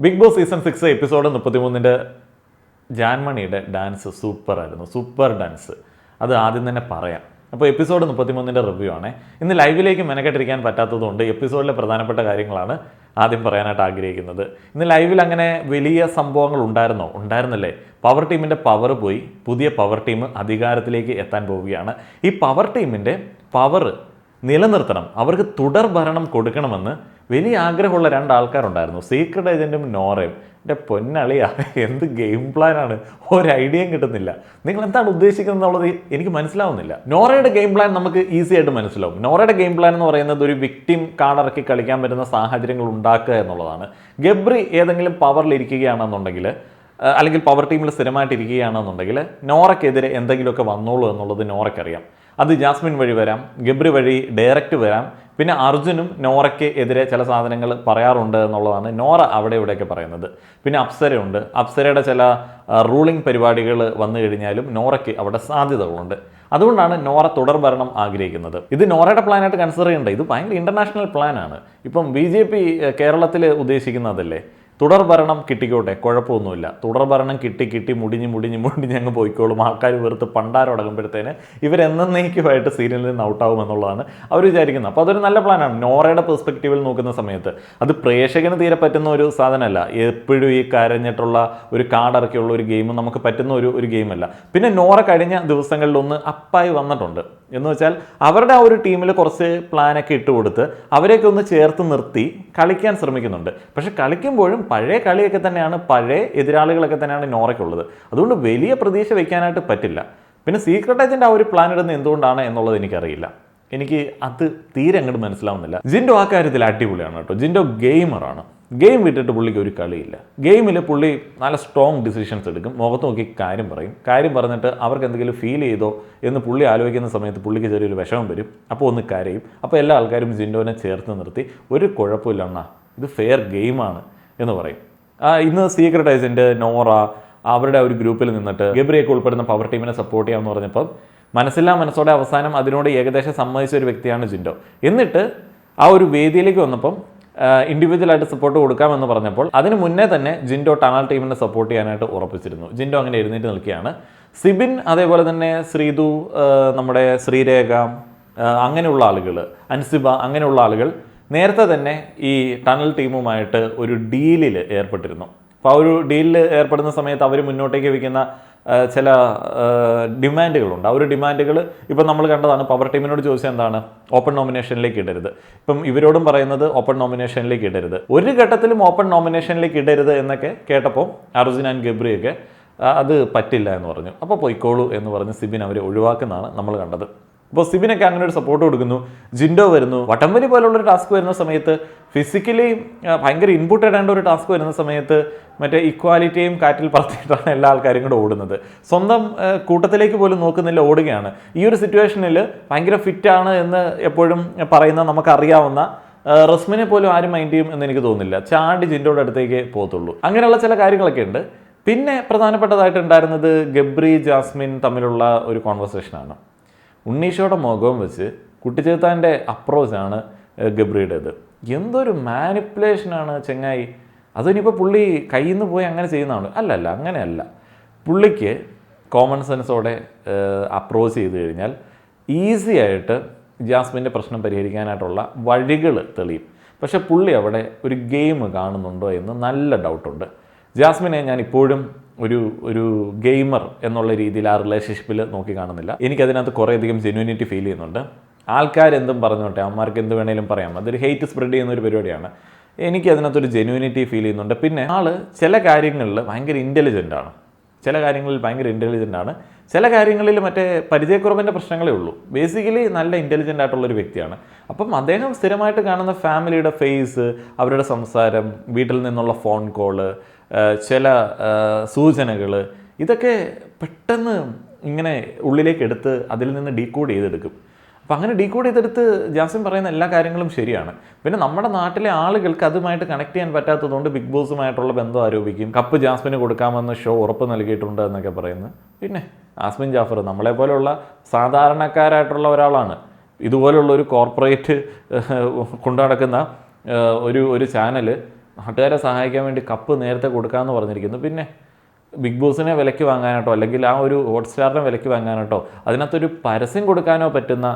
Big Boss season 6 episode 33 ജാൻമണിയുടെ dance സൂപ്പറായിരുന്നു. Super dance, അത് ആദ്യം തന്നെ പറയാം. അപ്പോൾ എപ്പിസോഡ് 33 റിവ്യൂ ആണ്. ഇന്ന് ലൈവിലേക്ക് മെനക്കെട്ടിരിക്കാൻ പറ്റാത്തതുകൊണ്ട് എപ്പിസോഡിലെ പ്രധാനപ്പെട്ട കാര്യങ്ങളാണ് ആദ്യം പറയാനായിട്ട് ആഗ്രഹിക്കുന്നത്. ഇന്ന് ലൈവിൽ അങ്ങനെ വലിയ സംഭവങ്ങൾ ഉണ്ടായിരുന്നല്ലേ. പവർ ടീമിൻ്റെ പവർ പോയി, പുതിയ പവർ ടീം അധികാരത്തിലേക്ക് എത്താൻ പോവുകയാണ്. ഈ പവർ ടീമിൻ്റെ പവർ നിലനിർത്തണം, അവർക്ക് തുടർ ഭരണം കൊടുക്കണമെന്ന് വലിയ ആഗ്രഹമുള്ള രണ്ടാൾക്കാരുണ്ടായിരുന്നു, സീക്രട്ട് ഏജൻറ്റും നോറയും. എൻ്റെ പൊന്നളിയാ, എന്ത് ഗെയിം പ്ലാനാണ്, ഒരു ഐഡിയയും കിട്ടുന്നില്ല. നിങ്ങൾ എന്താണ് ഉദ്ദേശിക്കുന്നത് എന്നുള്ളത് എനിക്ക് മനസ്സിലാവുന്നില്ല. നോറയുടെ ഗെയിം പ്ലാൻ നമുക്ക് ഈസി ആയിട്ട് മനസ്സിലാവും. നോറയുടെ ഗെയിം പ്ലാൻ എന്ന് പറയുന്നത് ഒരു വിക്ടിം കാർഡിറക്കി കളിക്കാൻ പറ്റുന്ന സാഹചര്യങ്ങൾ ഉണ്ടാക്കുക എന്നുള്ളതാണ്. ഗബ്രി ഏതെങ്കിലും പവറിൽ ഇരിക്കുകയാണെന്നുണ്ടെങ്കിൽ, അല്ലെങ്കിൽ പവർ ടീമിൽ സ്ഥിരമായിട്ട് ഇരിക്കുകയാണെന്നുണ്ടെങ്കിൽ നോറയ്ക്കെതിരെ എന്തെങ്കിലുമൊക്കെ വന്നോളൂ എന്നുള്ളത് നോറയ്ക്കറിയാം. അത് ജാസ്മിൻ വഴി വരാം, ഗബ്രി വഴി ഡയറക്റ്റ് വരാം, പിന്നെ അർജുനും നോറയ്ക്ക് എതിരെ ചില സാധനങ്ങൾ പറയാറുണ്ട് എന്നുള്ളതാണ് നോറ അവിടെ ഇവിടെയൊക്കെ പറയുന്നത്. പിന്നെ അപ്സരയുണ്ട്, അപ്സരയുടെ ചില റൂളിംഗ് പരിപാടികൾ വന്നു കഴിഞ്ഞാലും നോറയ്ക്ക് അവിടെ സാധ്യതകളുണ്ട്. അതുകൊണ്ടാണ് നോറ തുടർ ഭരണം ആഗ്രഹിക്കുന്നത്. ഇത് നോറയുടെ പ്ലാനായിട്ട് കൺസിഡർ ചെയ്യേണ്ടത്, ഇത് ഭയങ്കര ഇൻ്റർനാഷണൽ പ്ലാനാണ്. ഇപ്പം BJP കേരളത്തിൽ ഉദ്ദേശിക്കുന്നതല്ലേ, തുടർ ഭരണം കിട്ടിക്കോട്ടെ, കുഴപ്പമൊന്നുമില്ല. തുടർ ഭരണം കിട്ടി മുടിഞ്ഞ് അങ്ങ് പോയിക്കോളും. ആൾക്കാർ വെറുത്ത് പണ്ടാരടങ്ങുമ്പോഴത്തേന് ഇവരെന്നേക്കുമായിട്ട് സീരിയലിൽ നിന്ന് ഔട്ടാവും എന്നുള്ളതാണ് അവർ വിചാരിക്കുന്നത്. അപ്പോൾ അതൊരു നല്ല പ്ലാനാണ്. നോറയുടെ പെർസ്പെക്റ്റീവിൽ നോക്കുന്ന സമയത്ത് അത് പ്രേക്ഷകന് തീരെ പറ്റുന്ന ഒരു സാധനമല്ല. എപ്പോഴും ഈ കരഞ്ഞിട്ടുള്ള ഒരു കാർഡിറക്കിയുള്ള ഒരു ഗെയിം നമുക്ക് പറ്റുന്ന ഒരു ഗെയിമല്ല. പിന്നെ നോറ കഴിഞ്ഞ ദിവസങ്ങളിലൊന്ന് അപ്പായി വന്നിട്ടുണ്ട്. എന്ന് വെച്ചാൽ അവരുടെ ആ ഒരു ടീമിൽ കുറച്ച് പ്ലാനൊക്കെ ഇട്ട് കൊടുത്ത് അവരെയൊക്കെ ഒന്ന് ചേർത്ത് നിർത്തി കളിക്കാൻ ശ്രമിക്കുന്നുണ്ട്. പക്ഷെ കളിക്കുമ്പോഴും പഴയ കളിയൊക്കെ തന്നെയാണ്, പഴയ എതിരാളികളൊക്കെ തന്നെയാണ് നോറയ്ക്കുള്ളത്. അതുകൊണ്ട് വലിയ പ്രതീക്ഷ വയ്ക്കാനായിട്ട് പറ്റില്ല. പിന്നെ സീക്രട്ട് ഏജന്റ് ആ ഒരു പ്ലാൻ ഇടുന്നത് എന്തുകൊണ്ടാണ് എന്നുള്ളത് എനിക്കറിയില്ല. എനിക്ക് അത് തീരെ അങ്ങോട്ട് മനസ്സിലാവുന്നില്ല. ജിൻഡോ ആ കാര്യത്തിൽ അടിപൊളിയാണ് കേട്ടോ. ജിൻഡോ ഗെയിമറാണ്. ഗെയിം വിട്ടിട്ട് പുള്ളിക്ക് ഒരു കളിയില്ല. ഗെയിമിൽ പുള്ളി നല്ല സ്ട്രോങ് ഡിസിഷൻസ് എടുക്കും, മുഖത്ത് നോക്കി കാര്യം പറയും. കാര്യം പറഞ്ഞിട്ട് അവർക്ക് എന്തെങ്കിലും ഫീൽ ചെയ്തോ എന്ന് പുള്ളി ആലോചിക്കുന്ന സമയത്ത് പുള്ളിക്ക് ചെറിയൊരു വിഷമം വരും. അപ്പോൾ ഒന്ന് കരയും. അപ്പോൾ എല്ലാ ആൾക്കാരും ജിൻഡോനെ ചേർത്ത് നിർത്തി ഒരു കുഴപ്പമില്ല അണ്ണാ, ഇത് ഫെയർ ഗെയിമാണ് എന്ന് പറയും. ഇന്ന് സീക്രട്ട് ഏജന്റ് നോറ അവരുടെ ഒരു ഗ്രൂപ്പിൽ നിന്നിട്ട് ഗബ്രിയൊക്കെ ഉൾപ്പെടുന്ന പവർ ടീമിനെ സപ്പോർട്ട് ചെയ്യാമെന്ന് പറഞ്ഞപ്പോൾ മനസ്സോടെ അവസാനം അതിനോട് ഏകദേശം സമ്മതിച്ച ഒരു വ്യക്തിയാണ് ജിൻഡോ. എന്നിട്ട് ആ ഒരു വേദിയിലേക്ക് വന്നപ്പം ഇൻഡിവിജ്വലായിട്ട് സപ്പോർട്ട് കൊടുക്കാമെന്ന് പറഞ്ഞപ്പോൾ അതിന് മുന്നേ തന്നെ ജിൻഡോ ടണൽ ടീമിനെ സപ്പോർട്ട് ചെയ്യാനായിട്ട് ഉറപ്പിച്ചിരുന്നു. ജിൻഡോ അങ്ങനെ എഴുന്നേറ്റ് നിൽക്കുകയാണ്. സിബിൻ, അതേപോലെ തന്നെ ശ്രീതു, നമ്മുടെ ശ്രീരേഖ, അങ്ങനെയുള്ള ആളുകൾ, അൻസിബ, അങ്ങനെയുള്ള ആളുകൾ നേരത്തെ തന്നെ ഈ ടണൽ ടീമുമായിട്ട് ഒരു ഡീലിൽ ഏർപ്പെട്ടിരുന്നു. അപ്പോൾ ആ ഒരു ഡീലിൽ ഏർപ്പെടുന്ന സമയത്ത് അവർ മുന്നോട്ടേക്ക് വയ്ക്കുന്ന ചില ഡിമാൻഡുകളുണ്ട്. ആ ഒരു ഡിമാൻഡുകൾ ഇപ്പം നമ്മൾ കണ്ടതാണ്. പവർ ടീമിനോട് ചോദിച്ചാൽ എന്താണ്, ഓപ്പൺ നോമിനേഷനിലേക്ക് ഇടരുത്. ഇപ്പം ഇവരോടും പറയുന്നത് ഓപ്പൺ നോമിനേഷനിലേക്ക് ഇടരുത്, ഒരു ഘട്ടത്തിലും ഓപ്പൺ നോമിനേഷനിലേക്ക് ഇടരുത് എന്നൊക്കെ കേട്ടപ്പോൾ അർജുൻ ആൻഡ് ഗബ്രിയൊക്കെ അത് പറ്റില്ല എന്ന് പറഞ്ഞു. അപ്പോൾ പൊയ്ക്കോളൂ എന്ന് പറഞ്ഞ് സിബിൻ അവരെ ഒഴിവാക്കുന്നതാണ് നമ്മൾ കണ്ടത്. ഇപ്പോൾ സിബിനൊക്കെ അങ്ങനെ ഒരു സപ്പോർട്ട് കൊടുക്കുന്നു. ജിൻഡോ വരുന്നു. വട്ടംവലി പോലുള്ളൊരു ടാസ്ക് വരുന്ന സമയത്ത്, ഫിസിക്കലി ഭയങ്കര ഇൻപുട്ട് ഇടേണ്ട ഒരു ടാസ്ക് വരുന്ന സമയത്ത് മറ്റേ ഇക്വാലിറ്റിയും കാറ്റിൽ പറത്തിയിട്ടാണ് എല്ലാ ആൾക്കാരും കൂടെ ഓടുന്നത്. സ്വന്തം കൂട്ടത്തിലേക്ക് പോലും നോക്കുന്നില്ല, ഓടുകയാണ്. ഈ ഒരു സിറ്റുവേഷനിൽ ഭയങ്കര ഫിറ്റാണ് എന്ന് എപ്പോഴും പറയുന്ന നമുക്കറിയാവുന്ന റസ്മിനെ പോലും ആരും മൈൻഡ് ചെയ്യും എന്ന് എനിക്ക് തോന്നുന്നില്ല. ചാടി ജിൻഡോയുടെ അടുത്തേക്ക് പോകത്തുള്ളൂ. അങ്ങനെയുള്ള ചില കാര്യങ്ങളൊക്കെ ഉണ്ട്. പിന്നെ പ്രധാനപ്പെട്ടതായിട്ടുണ്ടായിരുന്നത് ഗബ്രി ജാസ്മിൻ തമ്മിലുള്ള ഒരു കോൺവെർസേഷനാണ്. ഉണ്ണീഷോയുടെ മുഖവും വെച്ച് കുട്ടിച്ചേത്താൻ്റെ അപ്രോച്ചാണ് ഗബ്രിയുടേത്. എന്തൊരു മാനിപ്പുലേഷനാണ് ചെങ്ങായി. അതിനിപ്പോൾ പുള്ളി കയ്യിൽ നിന്ന് പോയി അങ്ങനെ ചെയ്യുന്നതാണ്. അല്ലല്ല, അങ്ങനെയല്ല. പുള്ളിക്ക് കോമൺ സെൻസോടെ അപ്രോച്ച് ചെയ്ത് കഴിഞ്ഞാൽ ഈസി ആയിട്ട് ജാസ്മിൻ്റെ പ്രശ്നം പരിഹരിക്കാനായിട്ടുള്ള വഴികൾ തെളിയും. പക്ഷെ പുള്ളി അവിടെ ഒരു ഗെയിം കാണുന്നുണ്ടോ എന്ന് നല്ല ഡൗട്ടുണ്ട്. ജാസ്മിനെ ഞാൻ ഇപ്പോഴും ഒരു ഗെയിമർ എന്നുള്ള രീതിയിൽ ആ റിലേഷൻഷിപ്പിൽ നോക്കി കാണുന്നില്ല. എനിക്കതിനകത്ത് കുറേയധികം ജെന്യൂനിറ്റി ഫീൽ ചെയ്യുന്നുണ്ട്. ആൾക്കാരെന്തും പറഞ്ഞോട്ടെ, അമ്മമാർക്ക് എന്ത് വേണേലും പറയാം, അതൊരു ഹെയ്റ്റ് സ്പ്രെഡ് ചെയ്യുന്ന ഒരു പരിപാടിയാണ്. എനിക്ക് അതിനകത്തൊരു ജെന്യൂനിറ്റി ഫീൽ ചെയ്യുന്നുണ്ട്. പിന്നെ ചില കാര്യങ്ങളിൽ ഭയങ്കര ഇൻ്റലിജൻ്റ് ആണ്, ചില കാര്യങ്ങളിൽ മറ്റേ പരിചയക്കുറവിൻ്റെ പ്രശ്നങ്ങളേ ഉള്ളൂ. ബേസിക്കലി നല്ല ഇൻ്റലിജൻ്റ് ആയിട്ടുള്ളൊരു വ്യക്തിയാണ്. അപ്പം അദ്ദേഹം സ്ഥിരമായിട്ട് കാണുന്ന ഫാമിലിയുടെ ഫേസ്, അവരുടെ സംസാരം, വീട്ടിൽ നിന്നുള്ള ഫോൺ കോള്, ചില സൂചനകൾ, ഇതൊക്കെ പെട്ടെന്ന് ഇങ്ങനെ ഉള്ളിലേക്ക് എടുത്ത് അതിൽ നിന്ന് ഡീകോഡ് ചെയ്തെടുക്കും. അപ്പം അങ്ങനെ ഡീകോഡ് ചെയ്തെടുത്ത് ജാസ്മിൻ പറയുന്ന എല്ലാ കാര്യങ്ങളും ശരിയാണ്. പിന്നെ നമ്മുടെ നാട്ടിലെ ആളുകൾക്ക് അതുമായിട്ട് കണക്ട് ചെയ്യാൻ പറ്റാത്തതുകൊണ്ട് ബിഗ് ബോസുമായിട്ടുള്ള ബന്ധം ആരോപിക്കും. കപ്പ് ജാസ്മിന് കൊടുക്കാമെന്ന് ഷോ ഉറപ്പ് നൽകിയിട്ടുണ്ട് എന്നൊക്കെ പറയുന്നു. പിന്നെ ആസ്മിൻ ജാഫർ നമ്മളെപ്പോലെയുള്ള സാധാരണക്കാരായിട്ടുള്ള ഒരാളാണ്. ഇതുപോലുള്ള ഒരു കോർപ്പറേറ്റ് കൊണ്ടു നടക്കുന്ന ഒരു ചാനൽ നാട്ടുകാരെ സഹായിക്കാൻ വേണ്ടി കപ്പ് നേരത്തെ കൊടുക്കാമെന്ന് പറഞ്ഞിരിക്കുന്നു. പിന്നെ ബിഗ് ബോസിനെ വിലയ്ക്ക് വാങ്ങാനായിട്ടോ അല്ലെങ്കിൽ ആ ഒരു ഹോട്ട്സ്റ്റാറിനെ വിലയ്ക്ക് വാങ്ങാനായിട്ടോ അതിനകത്തൊരു പരസ്യം കൊടുക്കാനോ പറ്റുന്ന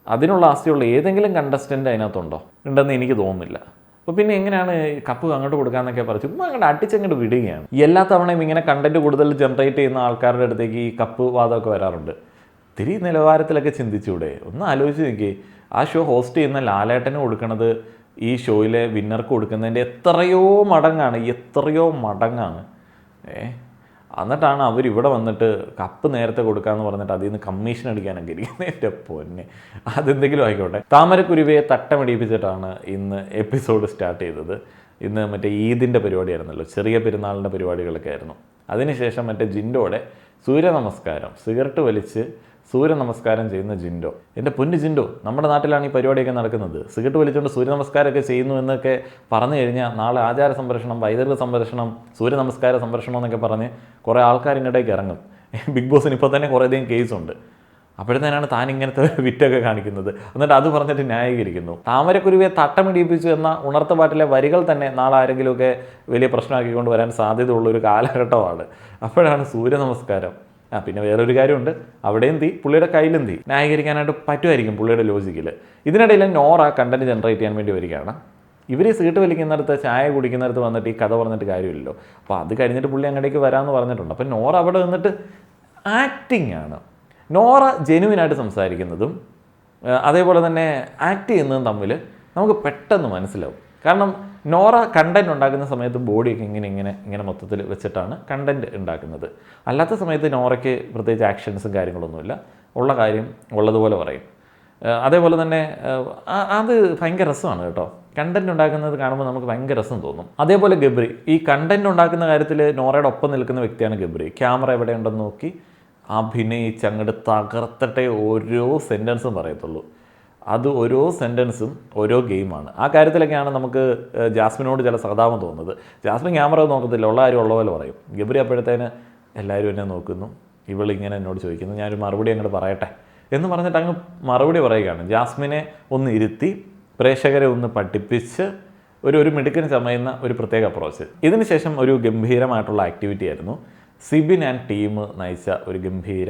അതിനുള്ള ആസ്തിയുള്ള ഏതെങ്കിലും കണ്ടസ്റ്റൻ്റ് അതിനകത്തുണ്ടോ? ഉണ്ടെന്ന് എനിക്ക് തോന്നുന്നില്ല. അപ്പോൾ പിന്നെ എങ്ങനെയാണ് കപ്പ് അങ്ങോട്ട് കൊടുക്കാമെന്നൊക്കെ പറഞ്ഞു ചുമ്മാ അങ്ങോട്ട് അടിച്ചങ്ങോട്ട് വിടുകയാണ്. എല്ലാ തവണയും ഇങ്ങനെ കണ്ടൻറ്റ് കൂടുതൽ ജനറേറ്റ് ചെയ്യുന്ന ആൾക്കാരുടെ അടുത്തേക്ക് ഈ കപ്പ് വാദമൊക്കെ വരാറുണ്ട്. ഇത്തിരി നിലവാരത്തിലൊക്കെ ചിന്തിച്ചൂടെ? ഒന്ന് ആലോചിച്ച് നോക്കി. ആ ഷോ ഹോസ്റ്റ് ചെയ്യുന്ന ലാലേട്ടന് കൊടുക്കുന്നത് ഈ ഷോയിലെ വിന്നർക്ക് കൊടുക്കുന്നതിൻ്റെ എത്രയോ മടങ്ങാണ്. എന്നിട്ടാണ് അവരിവിടെ വന്നിട്ട് കപ്പ് നേരത്തെ കൊടുക്കാമെന്ന് പറഞ്ഞിട്ട് അതിൽ നിന്ന് കമ്മീഷൻ അടിക്കാനൊക്കെ ഇരിക്കുന്നത്. എൻ്റെ പൊന്നെ, അതെന്തെങ്കിലും ആയിക്കോട്ടെ. താമരക്കുരുവിയെ തട്ടമടിപ്പിച്ചിട്ടാണ് ഇന്ന് എപ്പിസോഡ് സ്റ്റാർട്ട് ചെയ്തത്. ഇന്ന് മറ്റേ ഈദിൻ്റെ പരിപാടിയായിരുന്നല്ലോ, ചെറിയ പെരുന്നാളിൻ്റെ പരിപാടികളൊക്കെ ആയിരുന്നു. അതിനുശേഷം മറ്റേ ജിൻഡോയുടെ സൂര്യ നമസ്കാരം, സിഗരറ്റ് വലിച്ച് സൂര്യ നമസ്കാരം ചെയ്യുന്ന ജിൻഡോ. എൻ്റെ പൊന്ന് ജിൻഡോ, നമ്മുടെ നാട്ടിലാണ് ഈ പരിപാടിയൊക്കെ നടക്കുന്നത്. സിഗരറ്റ് വലിച്ചുകൊണ്ട് സൂര്യ നമസ്കാരമൊക്കെ ചെയ്യുന്നു എന്നൊക്കെ പറഞ്ഞു കഴിഞ്ഞാൽ നാളെ ആചാര സംരക്ഷണം, പൈതൃക സംരക്ഷണം, സൂര്യ നമസ്കാര സംരക്ഷണം എന്നൊക്കെ പറഞ്ഞ് കുറേ ആൾക്കാർ ഇങ്ങോട്ടേക്ക് ഇറങ്ങും. ബിഗ് ബോസിന് ഇപ്പോൾ തന്നെ കുറേയധികം കേസുണ്ട്. അപ്പോഴത്തേനാണ് താൻ ഇങ്ങനത്തെ വിറ്റൊക്കെ കാണിക്കുന്നത്. എന്നിട്ട് അത് പറഞ്ഞിട്ട് ന്യായീകരിക്കുന്നു. താമരക്കുരുവിയെ തട്ടമിടിപ്പിച്ചു എന്ന ഉണർത്ത പാട്ടിലെ വരികൾ തന്നെ നാളെ ആരെങ്കിലുമൊക്കെ വലിയ പ്രശ്നമാക്കിക്കൊണ്ട് വരാൻ സാധ്യതയുള്ളൊരു കാലഘട്ടമാണ്. അപ്പോഴാണ് സൂര്യ നമസ്കാരം. പിന്നെ വേറൊരു കാര്യമുണ്ട്, അവിടെയും തീ, പുള്ളിയുടെ കയ്യിലും തീ. ന്യായീകരിക്കാനായിട്ട് പറ്റുമായിരിക്കും പുള്ളിയുടെ ലോജിക്കിൽ. ഇതിനിടയിൽ നോറ കണ്ടന്റ് ജനറേറ്റ് ചെയ്യാൻ വേണ്ടി വരികയാണ്. ഇവർ സീട്ട് വലിക്കുന്നിടത്ത്, ചായ കുടിക്കുന്നിടത്ത് വന്നിട്ട് ഈ കഥ പറഞ്ഞിട്ട് കാര്യമില്ലല്ലോ. അപ്പോൾ അത് കഴിഞ്ഞിട്ട് പുള്ളി അങ്ങോട്ടേക്ക് വരാമെന്ന് പറഞ്ഞിട്ടുണ്ട്. അപ്പോൾ നോറ അവിടെ വന്നിട്ട് ആക്ടിങ് ആണ്. നോറ ജെനുവിനായിട്ട് സംസാരിക്കുന്നതും അതേപോലെ തന്നെ ആക്ട് ചെയ്യുന്നതും തമ്മിൽ നമുക്ക് പെട്ടെന്ന് മനസ്സിലാവും. കാരണം നോറ കണ്ടൻറ് ഉണ്ടാക്കുന്ന സമയത്ത് ബോഡിയൊക്കെ ഇങ്ങനെ മൊത്തത്തിൽ വെച്ചിട്ടാണ് കണ്ടൻറ് ഉണ്ടാക്കുന്നത്. അല്ലാത്ത സമയത്ത് നോറയ്ക്ക് പ്രത്യേകിച്ച് ആക്ഷൻസും കാര്യങ്ങളൊന്നുമില്ല. ഉള്ള കാര്യം ഉള്ളതുപോലെ പറയും. അതേപോലെ തന്നെ അത് ഭയങ്കര രസമാണ് കേട്ടോ. കണ്ടൻറ് ഉണ്ടാക്കുന്നത് കാണുമ്പോൾ നമുക്ക് ഭയങ്കര രസം തോന്നും. അതേപോലെ ഗബ്രി, ഈ കണ്ടൻറ് ഉണ്ടാക്കുന്ന കാര്യത്തിൽ നോറയുടെ ഒപ്പം നിൽക്കുന്ന വ്യക്തിയാണ് ഗബ്രി. ക്യാമറ എവിടെയുണ്ടെന്ന് നോക്കി അഭിനയിച്ചങ്ങോട്ട് തകർത്തിട്ടേ ഓരോ സെൻറ്റൻസും പറയത്തുള്ളൂ. അത് ഓരോ സെൻറ്റൻസും ഓരോ ഗെയിമാണ്. ആ കാര്യത്തിലൊക്കെയാണ് നമുക്ക് ജാസ്മിനോട് ചില സഹതാപം തോന്നുന്നത്. ജാസ്മിൻ ക്യാമറ നോക്കത്തില്ല, ഉള്ള കാര്യം ഉള്ള പോലെ പറയും. ഗബ്രി അപ്പോഴത്തേന് എല്ലാവരും എന്നെ നോക്കുന്നു, ഇവളിങ്ങനെ എന്നോട് ചോദിക്കുന്നു, ഞാനൊരു മറുപടി അങ്ങോട്ട് പറയട്ടെ എന്ന് പറഞ്ഞിട്ട് അങ്ങ് മറുപടി പറയുകയാണ്. ജാസ്മിനെ ഒന്ന് ഇരുത്തി പ്രേക്ഷകരെ ഒന്ന് പഠിപ്പിച്ച് ഒരു മിടുക്കിന് ചമയുന്ന ഒരു പ്രത്യേക അപ്രോച്ച്. ഇതിന് ശേഷം ഒരു ഗംഭീരമായിട്ടുള്ള ആക്ടിവിറ്റി ആയിരുന്നു സിബിൻ ആൻഡ് ടീം നയിച്ച ഒരു ഗംഭീര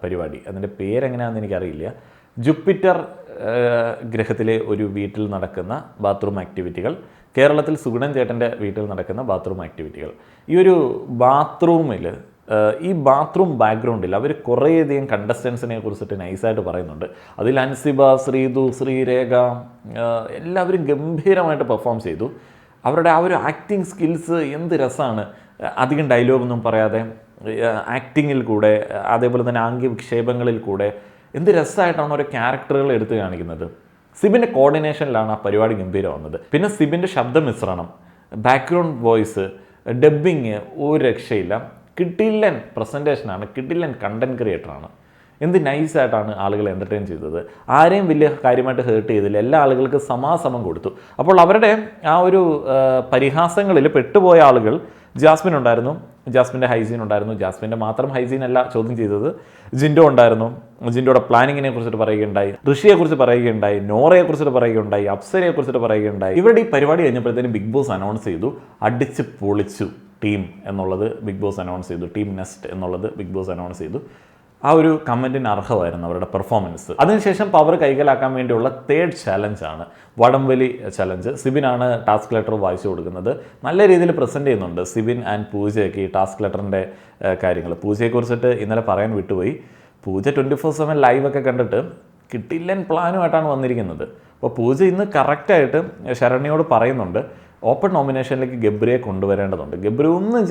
പരിപാടി. അതിൻ്റെ പേരെങ്ങനെയാണെന്ന് എനിക്കറിയില്ല. ജുപ്പിറ്റർ ഗ്രഹത്തിലെ ഒരു വീട്ടിൽ നടക്കുന്ന ബാത്റൂം ആക്ടിവിറ്റികൾ, കേരളത്തിൽ സുഗുണൻ ചേട്ടൻ്റെ വീട്ടിൽ നടക്കുന്ന ബാത്റൂം ആക്ടിവിറ്റികൾ. ഈ ഒരു ബാത്റൂമിൽ, ഈ ബാത്റൂം ബാക്ക്ഗ്രൗണ്ടിൽ അവർ കുറേയധികം കണ്ടസ്റ്റൻസിനെ കുറിച്ചിട്ട് നൈസായിട്ട് പറയുന്നുണ്ട്. അതിൽ അൻസിബ, ശ്രീതു, ശ്രീരേഖ എല്ലാവരും ഗംഭീരമായിട്ട് പെർഫോം ചെയ്തു. അവരുടെ ആ ഒരു ആക്ടിങ് സ്കിൽസ് എന്ത് രസമാണ്. അധികം ഡയലോഗൊന്നും പറയാതെ ആക്ടിങ്ങിൽ കൂടെ, അതേപോലെ തന്നെ ആംഗ്യവിക്ഷേപങ്ങളിൽ കൂടെ എന്ത് രസമായിട്ടാണ് ഓരോ ക്യാരക്ടറുകൾ എടുത്ത് കാണിക്കുന്നത്. സിബിൻ്റെ കോർഡിനേഷനിലാണ് ആ പരിപാടി ഗംഭീരം വന്നത്. പിന്നെ സിബിൻ്റെ ശബ്ദമിശ്രണം, ബാക്ക്ഗ്രൗണ്ട് വോയിസ്, ഡബ്ബിങ് ഒരു രക്ഷയില്ല. കിടിലൻ പ്രസൻറ്റേഷനാണ്, കിടിലൻ കണ്ടൻറ് ക്രിയേറ്ററാണ്. എന്ത് നൈസായിട്ടാണ് ആളുകൾ എൻ്റർടൈൻ ചെയ്തത്. ആരെയും വലിയ കാര്യമായിട്ട് ഹേർട്ട് ചെയ്തില്ല. എല്ലാ ആളുകൾക്ക് സമാസമം കൊടുത്തു. അപ്പോൾ അവരുടെ ആ ഒരു പരിഹാസങ്ങളിൽ പെട്ടുപോയ ആളുകൾ, ജാസ്മിൻ ഉണ്ടായിരുന്നു, ജാസ്മിൻ്റെ ഹൈജീൻ ഉണ്ടായിരുന്നു. ജാസ്മിൻ്റെ മാത്രം ഹൈജീൻ അല്ല ചോദ്യം ചെയ്തത്, ജിൻഡോ ഉണ്ടായിരുന്നു. ജിൻഡോയുടെ പ്ലാനിങ്ങിനെ കുറിച്ചിട്ട് പറയുകയുണ്ടായി, ഋഷിയെക്കുറിച്ച് പറയുകയുണ്ടായി, നോറയെക്കുറിച്ചിട്ട് പറയുകയുണ്ടായി, അപ്സരയെക്കുറിച്ചിട്ട് പറയുകയുണ്ടായി. ഇവരുടെ ഈ പരിപാടി കഴിഞ്ഞപ്പോഴത്തേനും ബിഗ് ബോസ് അനൗൺസ് ചെയ്തു, അടിച്ച് പൊളിച്ചു ടീം എന്നുള്ളത് ബിഗ് ബോസ് അനൗൺസ് ചെയ്തു, ടീം നെസ്റ്റ് എന്നുള്ളത് ബിഗ് ബോസ് അനൗൺസ് ചെയ്തു. ആ ഒരു കമൻറ്റിന് അർഹമായിരുന്നു അവരുടെ പെർഫോമൻസ്. അതിനുശേഷം പവർ കൈക്കലാക്കാൻ വേണ്ടിയുള്ള തേർഡ് ചലഞ്ചാണ് വടംവലി ചലഞ്ച്. സിബിനാണ് ടാസ്ക് ലെറ്റർ വായിച്ചു കൊടുക്കുന്നത്. നല്ല രീതിയിൽ പ്രസൻറ്റ് ചെയ്യുന്നുണ്ട് സിബിൻ ആൻഡ് പൂജയൊക്കെ ഈ ടാസ്ക് ലെറ്ററിൻ്റെ കാര്യങ്ങൾ. പൂജയെക്കുറിച്ചിട്ട് ഇന്നലെ പറയാൻ വിട്ടുപോയി. പൂജ 24/7 ലൈവൊക്കെ കണ്ടിട്ട് കിട്ടില്ലൻ പ്ലാനുമായിട്ടാണ് വന്നിരിക്കുന്നത്. അപ്പോൾ പൂജ ഇന്ന് കറക്റ്റായിട്ട് ശരണ്യയോട് പറയുന്നുണ്ട്, ഓപ്പൺ നോമിനേഷനിലേക്ക് ഗബ്രിയെ കൊണ്ടുവരേണ്ടതുണ്ട്. ഗബ്രി ഒന്നും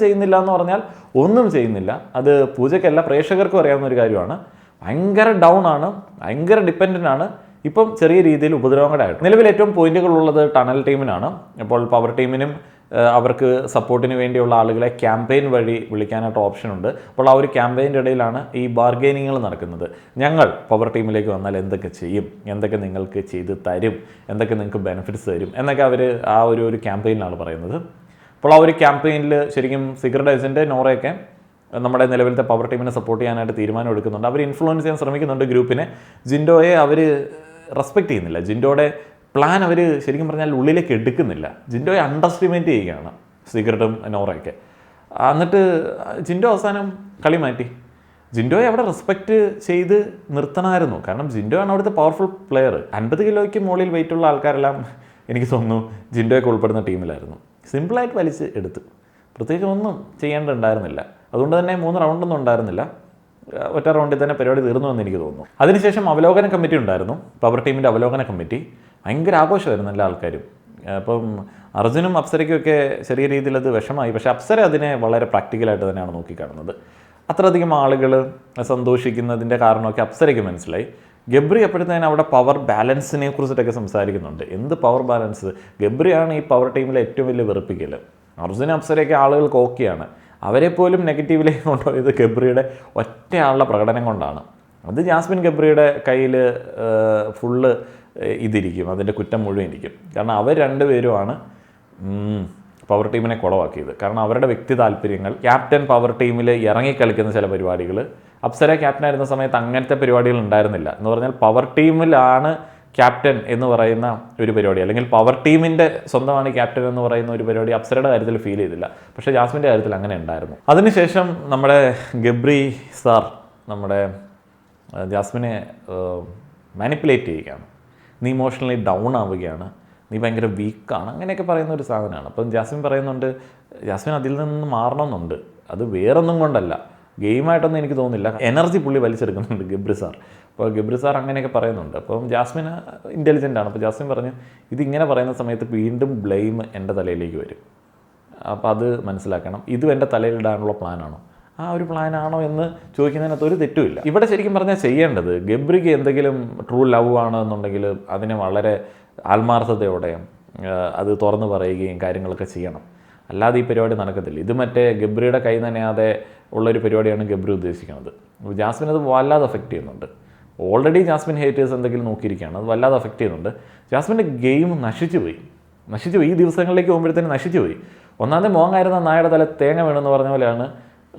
ചെയ്യുന്നില്ല എന്ന് പറഞ്ഞാൽ ഒന്നും ചെയ്യുന്നില്ല. അത് പൂജയ്ക്കല്ല, പ്രേക്ഷകർക്കും അറിയാവുന്ന ഒരു കാര്യമാണ്. ഭയങ്കര ഡൗൺ ആണ്, ഭയങ്കര ഡിപ്പെൻഡൻ്റ് ആണ്. ഇപ്പം ചെറിയ രീതിയിൽ ഉപദ്രവങ്ങളുടെ ആയിട്ട് നിലവിൽ ഏറ്റവും പോയിന്റുകളുള്ളത് ടണൽ ടീമിനാണ്. അപ്പോൾ പവർ ടീമിനും അവർക്ക് സപ്പോർട്ടിന് വേണ്ടിയുള്ള ആളുകളെ ക്യാമ്പയിൻ വഴി വിളിക്കാനായിട്ട് ഓപ്ഷനുണ്ട്. അപ്പോൾ ആ ഒരു ക്യാമ്പയിൻ്റെ ഇടയിലാണ് ഈ ബാർഗെയിനിങ്ങൾ നടക്കുന്നത്. ഞങ്ങൾ പവർ ടീമിലേക്ക് വന്നാൽ എന്തൊക്കെ ചെയ്യും, എന്തൊക്കെ നിങ്ങൾക്ക് ചെയ്ത് തരും, എന്തൊക്കെ നിങ്ങൾക്ക് ബെനിഫിറ്റ്സ് തരും എന്നൊക്കെ അവർ ആ ഒരു ക്യാമ്പയിനിലാണ് പറയുന്നത്. അപ്പോൾ ആ ഒരു ക്യാമ്പയിനിൽ ശരിക്കും സീക്രട്ട് ഏജൻറ്റ് നോറയൊക്കെ നമ്മുടെ നിലവിലത്തെ പവർ ടീമിനെ സപ്പോർട്ട് ചെയ്യാനായിട്ട് തീരുമാനം എടുക്കുന്നുണ്ട്. അവർ ഇൻഫ്ലുവൻസ് ചെയ്യാൻ ശ്രമിക്കുന്നുണ്ട് ഗ്രൂപ്പിനെ. ജിൻഡോയെ അവർ റെസ്പെക്റ്റ് ചെയ്യുന്നില്ല. ജിൻഡോയുടെ പ്ലാൻ അവർ ശരിക്കും പറഞ്ഞാൽ ഉള്ളിലേക്ക് എടുക്കുന്നില്ല. ജിൻഡോയെ അണ്ടർ എസ്റ്റിമേറ്റ് ചെയ്യുകയാണ് സീക്രട്ടും നോറയൊക്കെ. എന്നിട്ട് ജിൻഡോ അവസാനം കളി മാറ്റി. ജിൻഡോയെ അവിടെ റെസ്പെക്റ്റ് ചെയ്ത് നിർത്തണമായിരുന്നു. കാരണം ജിൻഡോ ആണ് അവിടുത്തെ പവർഫുൾ പ്ലെയർ. 50 കിലോയ്ക്ക് മുകളിൽ വെയിറ്റുള്ള ആൾക്കാരെല്ലാം എനിക്ക് തോന്നുന്നു ജിൻഡോയൊക്കെ ഉൾപ്പെടുന്ന ടീമിലായിരുന്നു. സിമ്പിളായിട്ട് വലിച്ച് എടുത്തു. പ്രത്യേകിച്ച് ഒന്നും ചെയ്യേണ്ടതുണ്ടായിരുന്നില്ല. അതുകൊണ്ട് തന്നെ 3 റൗണ്ടൊന്നും ഉണ്ടായിരുന്നില്ല. ഒറ്റ റൗണ്ടിൽ തന്നെ പരിപാടി തീർന്നു എന്ന് എനിക്ക് തോന്നുന്നു. അതിനുശേഷം അവലോകന കമ്മിറ്റി ഉണ്ടായിരുന്നു. പവർ ടീമിൻ്റെ അവലോകന കമ്മിറ്റി ഭയങ്കര ആഘോഷമായിരുന്നു എല്ലാ ആൾക്കാരും. അപ്പം അർജുനും അപ്സരയ്ക്കുമൊക്കെ ചെറിയ രീതിയിൽ അത് വിഷമായി. പക്ഷേ അപ്സര അതിനെ വളരെ പ്രാക്ടിക്കലായിട്ട് തന്നെയാണ് നോക്കിക്കാണുന്നത്. അത്രയധികം ആളുകൾ സന്തോഷിക്കുന്നതിൻ്റെ കാരണമൊക്കെ അപ്സരയ്ക്ക് മനസ്സിലായി. ഗബ്രി അപ്പോഴത്തേന് അവിടെ പവർ ബാലൻസിനെ കുറിച്ചിട്ടൊക്കെ സംസാരിക്കുന്നുണ്ട്. എന്ത് പവർ ബാലൻസ്? ഗബ്രിയാണ് ഈ പവർ ടീമിലെ ഏറ്റവും വലിയ വെറുപ്പിക്കൽ. അർജുനും അപ്സരയൊക്കെ ആളുകൾക്ക് ഓക്കെയാണ്. അവരെ പോലും നെഗറ്റീവിലേക്ക് കൊണ്ടുപോയത് ഗബ്രിയുടെ ഒറ്റയാളുടെ പ്രകടനം കൊണ്ടാണ്. അത് ജാസ്മിൻ ഗബ്രിയുടെ കയ്യിൽ ഫുള്ള് ഇതിരിക്കും, അതിൻ്റെ കുറ്റം മുഴുവൻ ഇരിക്കും. കാരണം അവർ രണ്ടുപേരുമാണ് പവർ ടീമിനെ കുളവാക്കിയത്. കാരണം അവരുടെ വ്യക്തി താല്പര്യങ്ങൾ, ക്യാപ്റ്റൻ പവർ ടീമിൽ ഇറങ്ങിക്കളിക്കുന്ന ചില പരിപാടികൾ, അപ്സര ക്യാപ്റ്റനായിരുന്ന സമയത്ത് അങ്ങനത്തെ പരിപാടികൾ ഉണ്ടായിരുന്നില്ല. എന്ന് പറഞ്ഞാൽ പവർ ടീമിലാണ് ക്യാപ്റ്റൻ എന്ന് പറയുന്ന ഒരു പരിപാടി, അല്ലെങ്കിൽ പവർ ടീമിൻ്റെ സ്വന്തമാണ് ക്യാപ്റ്റൻ എന്ന് പറയുന്ന ഒരു പരിപാടി അപ്സരയുടെ കാര്യത്തിൽ ഫീൽ ചെയ്തില്ല. പക്ഷേ ജാസ്മിൻ്റെ കാര്യത്തിൽ അങ്ങനെ ഉണ്ടായിരുന്നു. അതിനുശേഷം നമ്മുടെ ഗബ്രി സാർ നമ്മുടെ ജാസ്മിനെ മാനിപ്പുലേറ്റ് ചെയ്യുകയാണ്. നീ ഇമോഷണലി ഡൗൺ ആവുകയാണ്, നീ ഭയങ്കര വീക്കാണ്, അങ്ങനെയൊക്കെ പറയുന്ന ഒരു സാധനമാണ്. അപ്പം ജാസ്മിൻ പറയുന്നുണ്ട് ജാസ്മിൻ അതിൽ നിന്ന് മാറണമെന്നുണ്ട്. അത് വേറൊന്നും കൊണ്ടല്ല, ഗെയിമായിട്ടൊന്നും എനിക്ക് തോന്നുന്നില്ല. എനർജി പുള്ളി വലിച്ചെടുക്കുന്നുണ്ട് ഗബ്രി സാർ. അപ്പോൾ ഗബ്രി സാർ അങ്ങനെയൊക്കെ പറയുന്നുണ്ട്. അപ്പം ജാസ്മിൻ ഇൻ്റലിജൻ്റ് ആണ്. അപ്പോൾ ജാസ്മിൻ പറഞ്ഞു ഇതിങ്ങനെ പറയുന്ന സമയത്ത് വീണ്ടും ബ്ലെയിം എൻ്റെ തലയിലേക്ക് വരും. അപ്പോൾ അത് മനസ്സിലാക്കണം. ഇതും എൻ്റെ തലയിലിടാനുള്ള പ്ലാനാണോ? ആ ഒരു പ്ലാനാണോ എന്ന് ചോദിക്കുന്നതിനകത്ത് ഒരു തെറ്റുമില്ല. ഇവിടെ ശരിക്കും പറഞ്ഞാൽ ചെയ്യേണ്ടത് ഗബ്രിക്ക് എന്തെങ്കിലും ട്രൂ ലവ് ആണ് എന്നുണ്ടെങ്കിൽ അതിനെ വളരെ ആത്മാർത്ഥതയോടെ അത് തുറന്നു പറയുകയും കാര്യങ്ങളൊക്കെ ചെയ്യണം. അല്ലാതെ ഈ പരിപാടി നടക്കത്തില്ല. ഇത് മറ്റേ ഗബ്രിയുടെ കൈ നനയാതെ ഉള്ളൊരു പരിപാടിയാണ് ഗബ്രി ഉദ്ദേശിക്കുന്നത്. അപ്പോൾ ജാസ്മിൻ അത് വല്ലാതെ അഫക്റ്റ് ചെയ്യുന്നുണ്ട്. ഓൾറെഡി ജാസ്മിൻ ഹേറ്റേഴ്സ് എന്തെങ്കിലും നോക്കിയിരിക്കുകയാണ്, അത് വല്ലാതെ അഫക്റ്റ് ചെയ്യുന്നുണ്ട്. ജാസ്മിൻ്റെ ഗെയിം നശിച്ചു പോയി. ഈ ദിവസങ്ങളിലേക്ക് പോകുമ്പോഴത്തേന് നശിച്ചു പോയി. ഒന്നാമത്തെ മോങ്ങായിരുന്ന നായുടെ തല തേങ്ങ വീണെന്ന് പറഞ്ഞ പോലെയാണ്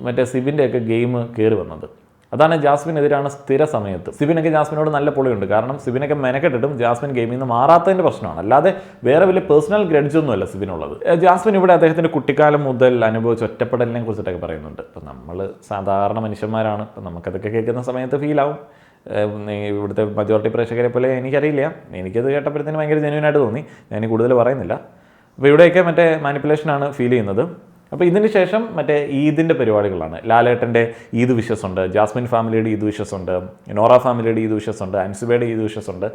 മറ്റേ സിബിൻ്റെയൊക്കെ ഗെയിം കയറി വന്നത്. അതാണ് ജാസ്മിനെതിരാണ് സ്ഥിര സമയത്ത്. സിബിനൊക്കെ ജാസ്മിനോട് നല്ല പൊളിയുണ്ട്. കാരണം സിബിനൊക്കെ മെനക്കെട്ടിട്ടും ജാസ്മിൻ ഗെയിമിൽ നിന്ന് മാറാത്തതിൻ്റെ പ്രശ്നമാണ്. അല്ലാതെ വേറെ വലിയ പേഴ്സണൽ ഗ്രഡ്ജൊന്നുമല്ല സിബിനുള്ളത്. ജാസ്മിൻ ഇവിടെ അദ്ദേഹത്തിൻ്റെ കുട്ടിക്കാലം മുതൽ അനുഭവിച്ച ഒറ്റപ്പെടലിനെ കുറിച്ചിട്ടൊക്കെ പറയുന്നുണ്ട്. ഇപ്പം നമ്മൾ സാധാരണ മനുഷ്യന്മാരാണ്. ഇപ്പം നമുക്കതൊക്കെ കേൾക്കുന്ന സമയത്ത് ഫീലാവും. ഇവിടുത്തെ മജോറിറ്റി പ്രേക്ഷകരെ പോലെ എനിക്കറിയില്ല. എനിക്കത് കേട്ടപ്പോഴത്തേന് ഭയങ്കര ജെന്യൂനായിട്ട് തോന്നി. ഞാൻ കൂടുതൽ പറയുന്നില്ല. അപ്പോൾ ഇവിടെയൊക്കെ മറ്റേ മാനിപ്പുലേഷനാണ് ഫീൽ ചെയ്യുന്നത്. അപ്പോൾ ഇതിന് ശേഷം മറ്റേ ഈദിൻ്റെ പരിപാടികളാണ്. ലാലേട്ടൻ്റെ ഈദ് വിഷസ് ഉണ്ട്, ജാസ്മിൻ ഫാമിലിയുടെ ഈദ് വിഷസ് ഉണ്ട്, നോറ ഫാമിലിയുടെ ഈദ് വിഷസ് ഉണ്ട്, അൻസുബയുടെ ഈദ് വിഷസ് ഉണ്ട്.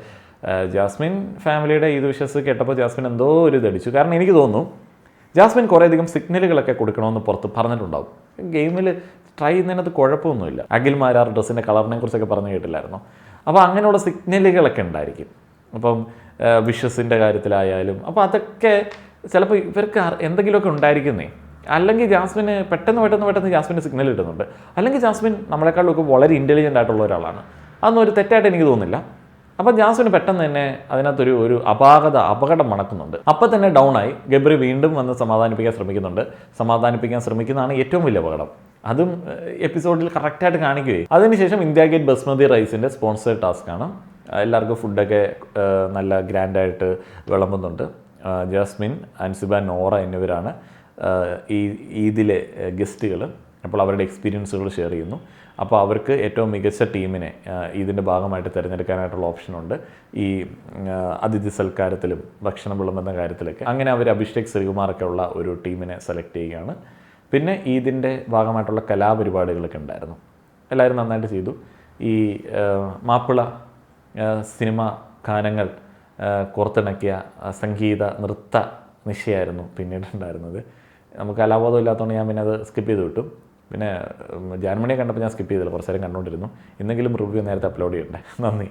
ജാസ്മിൻ ഫാമിലിയുടെ ഈദ് വിഷസ് കേട്ടപ്പോൾ ജാസ്മിൻ എന്തോ ഒരു ഇതടിച്ചു. കാരണം എനിക്ക് തോന്നുന്നു ജാസ്മിൻ കുറേയധികം സിഗ്നലുകളൊക്കെ കൊടുക്കണമെന്ന് പുറത്ത് പറഞ്ഞിട്ടുണ്ടാവും. ഗെയിമിൽ ട്രൈ ചെയ്യുന്നതിനകത്ത് കുഴപ്പമൊന്നുമില്ല. അഖിൽ മാരാർ ഡ്രസ്സിൻ്റെ കളറിനെ കുറിച്ചൊക്കെ പറഞ്ഞു കേട്ടില്ലായിരുന്നു. അപ്പോൾ അങ്ങനെയുള്ള സിഗ്നലുകളൊക്കെ ഉണ്ടായിരിക്കും. അപ്പം വിഷസിൻ്റെ കാര്യത്തിലായാലും. അപ്പോൾ അതൊക്കെ ചിലപ്പോൾ ഇവർക്ക് എന്തെങ്കിലുമൊക്കെ ഉണ്ടായിരിക്കുന്നേ. അല്ലെങ്കിൽ ജാസ്മിന് പെട്ടെന്ന് ജാസ്മിന് സിഗ്നൽ കിട്ടുന്നുണ്ട്. അല്ലെങ്കിൽ ജാസ്മിൻ നമ്മളെക്കാളൊക്കെ വളരെ ഇൻ്റലിജൻ്റ് ആയിട്ടുള്ള ഒരാളാണ്. അതൊന്നും ഒരു തെറ്റായിട്ട് എനിക്ക് തോന്നുന്നില്ല. അപ്പം ജാസ്മിന് പെട്ടെന്ന് തന്നെ അതിനകത്തൊരു അപകടം മണക്കുന്നുണ്ട്. അപ്പം തന്നെ ഡൗൺ ആയി. ഗബ്രി വീണ്ടും വന്ന് സമാധാനിപ്പിക്കാൻ ശ്രമിക്കുന്നതാണ് ഏറ്റവും വലിയ അപകടം. അതും എപ്പിസോഡിൽ കറക്റ്റായിട്ട് കാണിക്കുകയും. അതിനുശേഷം ഇന്ത്യ ഗേറ്റ് ബസ്മതി റൈസിൻ്റെ സ്പോൺസേഡ് ടാസ്ക്കാണ്. എല്ലാവർക്കും ഫുഡൊക്കെ നല്ല ഗ്രാൻഡായിട്ട് വിളമ്പുന്നുണ്ട്. ജാസ്മിൻ, അൻസിബ, നോറ എന്നിവരാണ് ഈ ഈദിലെ ഗസ്റ്റുകൾ. അപ്പോൾ അവരുടെ എക്സ്പീരിയൻസുകൾ ഷെയർ ചെയ്യുന്നു. അപ്പോൾ അവർക്ക് ഏറ്റവും മികച്ച ടീമിനെ ഇതിൻ്റെ ഭാഗമായിട്ട് തിരഞ്ഞെടുക്കാനായിട്ടുള്ള ഓപ്ഷനുണ്ട് ഈ അതിഥി സൽക്കാരത്തിലും ഭക്ഷണം വിളമ്പുന്ന കാര്യത്തിലൊക്കെ. അങ്ങനെ അവർ അഭിഷേക് ശ്രീകുമാറൊക്കെ ഉള്ള ഒരു ടീമിനെ സെലക്ട് ചെയ്യുകയാണ്. പിന്നെ ഇതിൻ്റെ ഭാഗമായിട്ടുള്ള കലാപരിപാടികളൊക്കെ ഉണ്ടായിരുന്നു. എല്ലാവരും നന്നായിട്ട് ചെയ്തു. ഈ മാപ്പിള സിനിമ ഗാനങ്ങൾ കോർത്തിണക്കിയ സംഗീത നൃത്ത നിശയായിരുന്നു പിന്നീടുണ്ടായിരുന്നത്. നമുക്ക് കലാബോധം ഇല്ലാത്തതുകൊണ്ട് ഞാൻ പിന്നെ അത് സ്കിപ്പ് ചെയ്ത് വിട്ടു. പിന്നെ ജാൻമണിയെ കണ്ടപ്പോൾ ഞാൻ സ്കിപ്പ് ചെയ്തില്ല, കുറച്ച് നേരം കണ്ടുകൊണ്ടിരുന്നു. എന്തെങ്കിലും റിവ്യൂ നേരത്തെ അപ്ലോഡ് ചെയ്യണ്ടേ. നന്ദി.